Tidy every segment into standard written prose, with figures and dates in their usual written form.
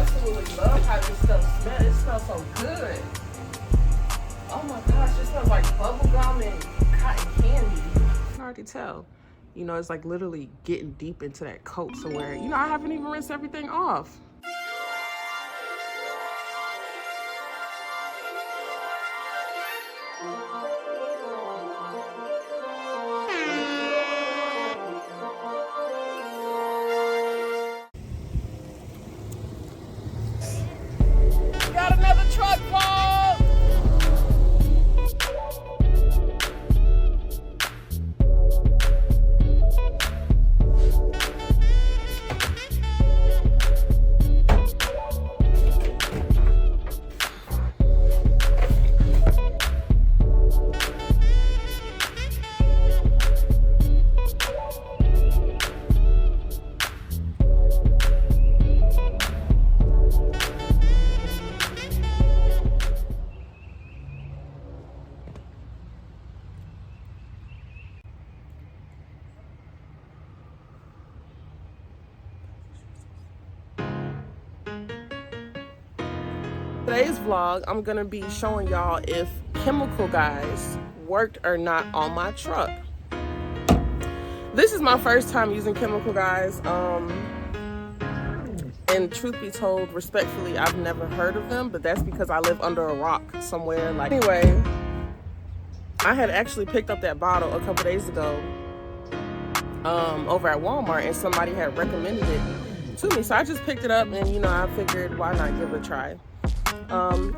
absolutely love how this stuff smells. It smells so good. Oh my gosh, it smells like bubble gum and cotton candy. I can already tell. You know, it's like literally getting deep into that coat somewhere. You know, I haven't even rinsed everything off. Got another truck vlog. Today's vlog, I'm gonna be showing y'all if chemical guys worked or not on my truck. This is my first time using chemical guys, and truth be told, respectfully, I've never heard of them, but that's because I live under a rock somewhere. Like, anyway, I had actually picked up that bottle a couple days ago over at Walmart, and somebody had recommended it to me, so I just picked it up, and you know, I figured why not give it a try.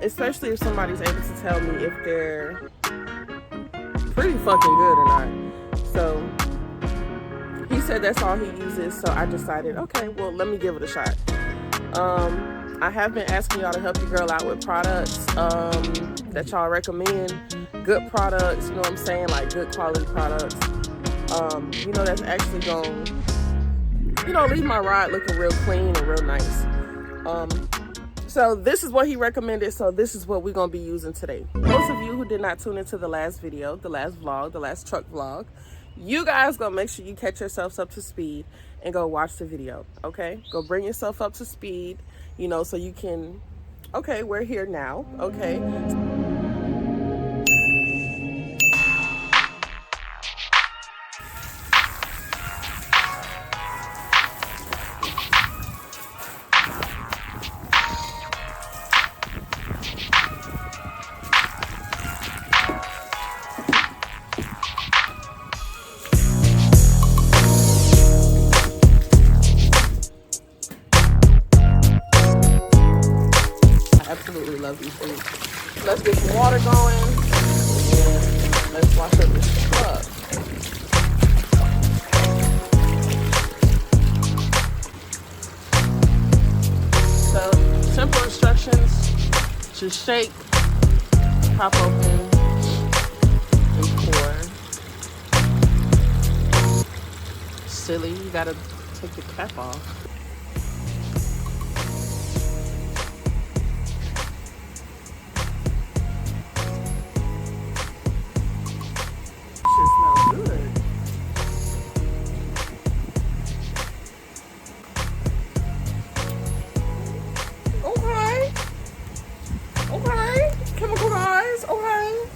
Especially if somebody's able to tell me if they're pretty fucking good or not. So he said that's all he uses, so I decided, okay, well, let me give it a shot. I have been asking y'all to help your girl out with products that y'all recommend. Good products, you know what I'm saying, like good quality products. You know, that's actually going to, you know, leave my ride looking real clean and real nice. So this is what he recommended, so this is what we're going to be using today. Most of you who did not tune into the last video, the last vlog, the last truck vlog, you guys going to make sure you catch yourselves up to speed and go watch the video, okay? Go bring yourself up to speed, you know, so you can, okay, we're here now, okay? Absolutely love these things. Let's get some water going and let's wash up this truck. So, simple instructions: just shake, pop open, and pour. Silly, you gotta take the cap off. Okay, chemical guys, okay.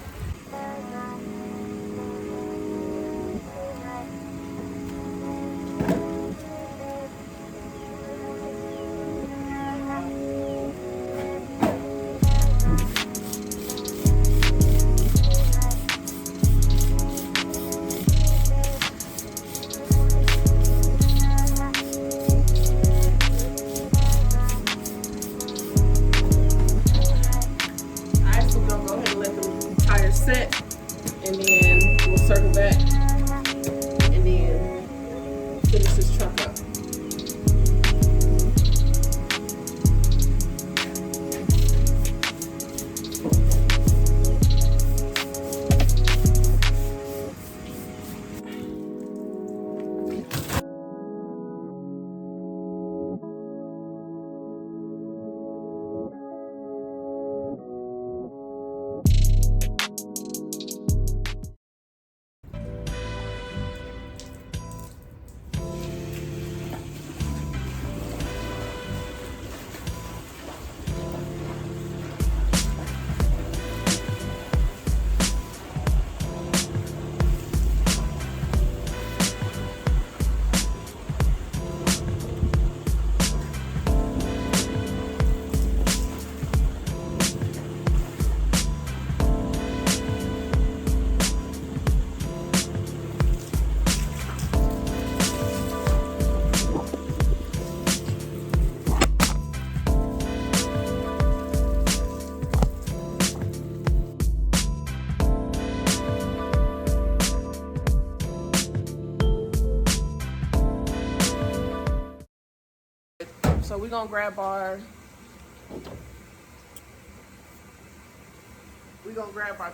So we're gonna grab our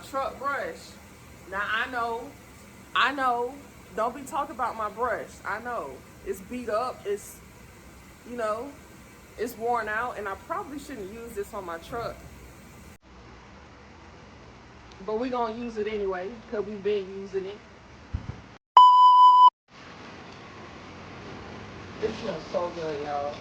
truck brush. Now I know, don't be talking about my brush. I know it's beat up, it's, you know, it's worn out, and I probably shouldn't use this on my truck. But we're gonna use it anyway, because we've been using it. It smells so good, y'all.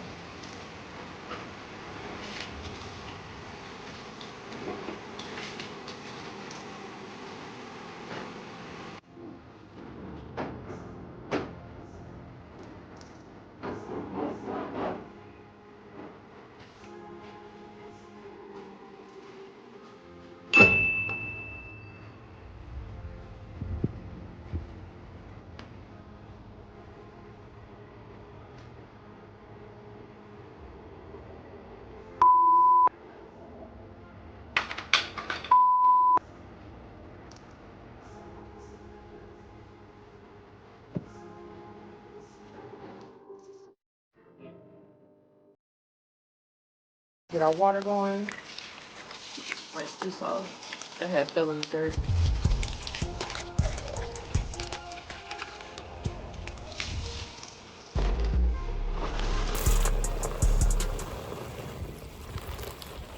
Get our water going. Rinse this off. That had fell in the dirt.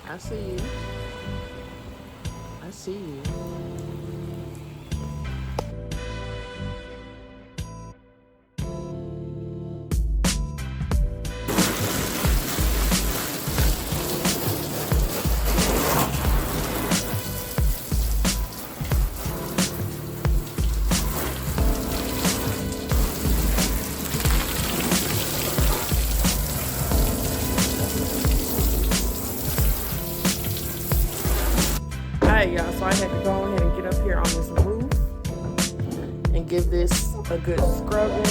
I see you. I see you. Alright, y'all, so I had to go ahead and get up here on this roof and give this a good scrubbing.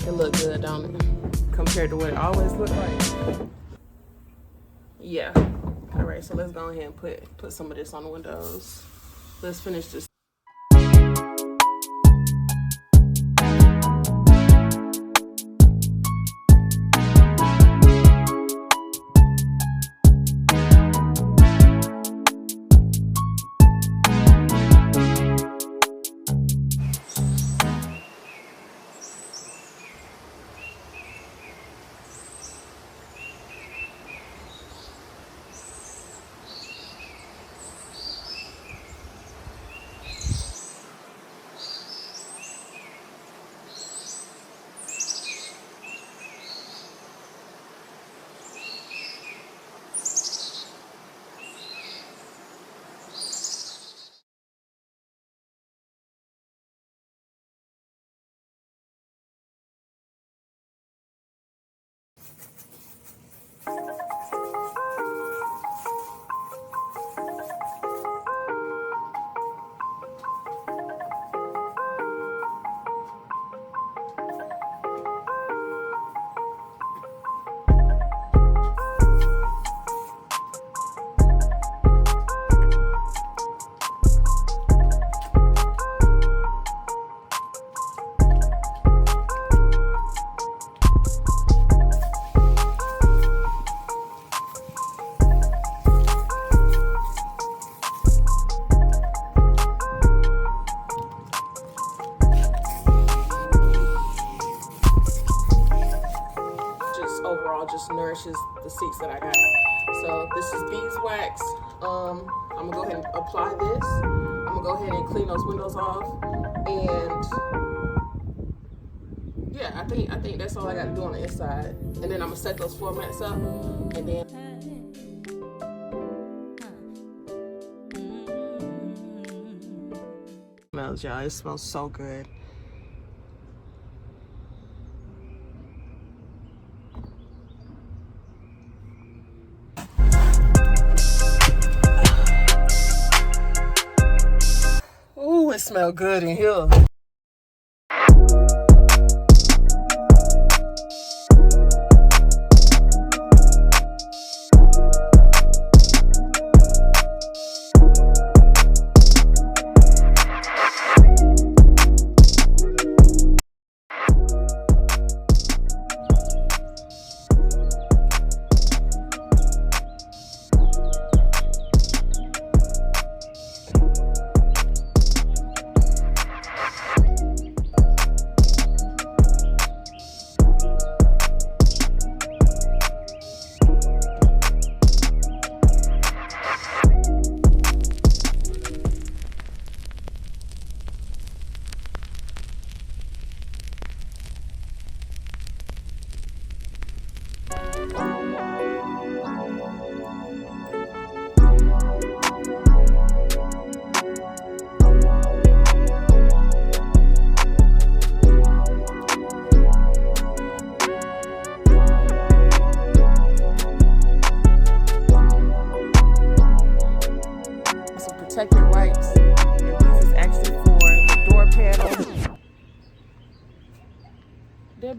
It look good, don't it? Compared to what it always looked like. Yeah. Alright, so let's go ahead and put some of this on the windows. Let's finish this. Just nourishes the seats that I got. So this is beeswax. I'm gonna go ahead and apply this. I'm gonna go ahead and clean those windows off, and yeah, I think that's all I got to do on the inside. And then I'm gonna set those floor mats up, and then smells, y'all. It smells so good. Ooh, it smells good in here.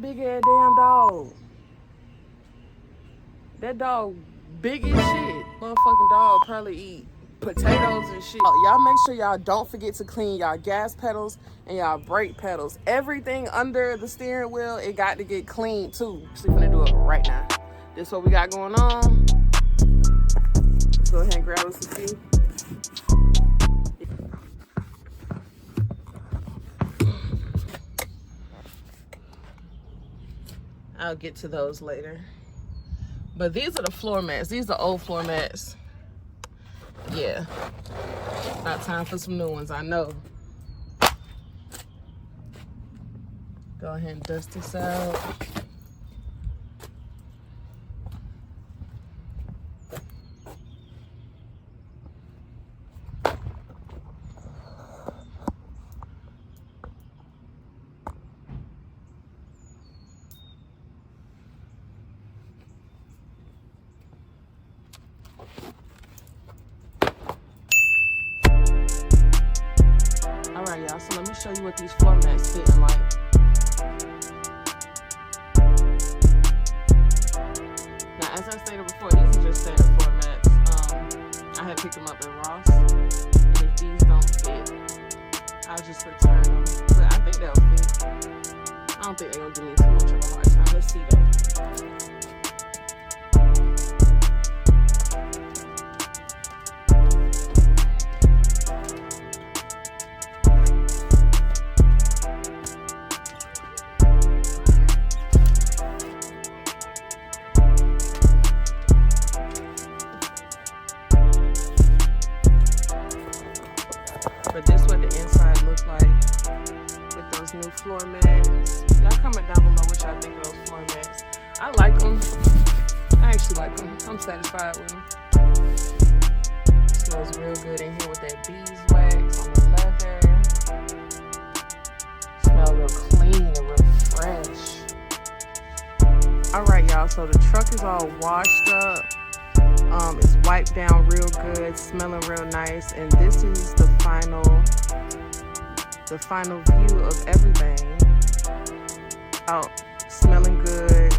that big ass damn dog. That dog big as shit. Motherfucking dog probably eat potatoes and shit. Y'all make sure y'all don't forget to clean y'all gas pedals and y'all brake pedals. Everything under the steering wheel, it got to get cleaned too. So we're gonna do it right now. This is what we got going on. Let's go ahead and grab us a few. I'll get to those later. But these are the floor mats. These are old floor mats. Yeah. Not time for some new ones, I know. Go ahead and dust this out. Alright y'all, so let me show you what these floor mats fitting like. Now as I stated before, these are just standard floor mats. I had picked them up at Ross, and if these don't fit, I'll just return them. But I think they'll fit. I don't think they're gonna give me too much of a hard time. Let's see though. But this is what the inside looks like with those new floor mats. Y'all comment down below what y'all think of those floor mats. I like them. I actually like them. I'm satisfied with them. Smells real good in here with that beeswax on the leather. Smell real clean and real fresh. Alright y'all, so the truck is all washed up. It's wiped down real good, smelling real nice, and this is the final view of everything. Out, smelling good,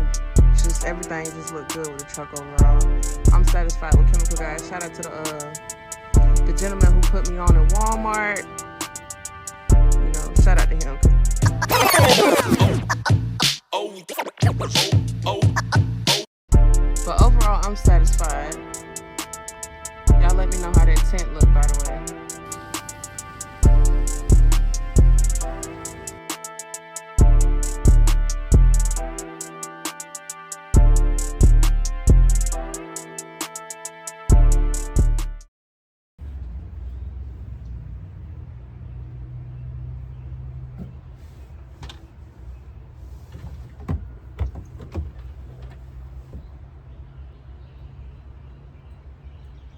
just everything just looked good with the truck overall. I'm satisfied with Chemical Guys. Shout out to the gentleman who put me on in Walmart. You know, shout out to him.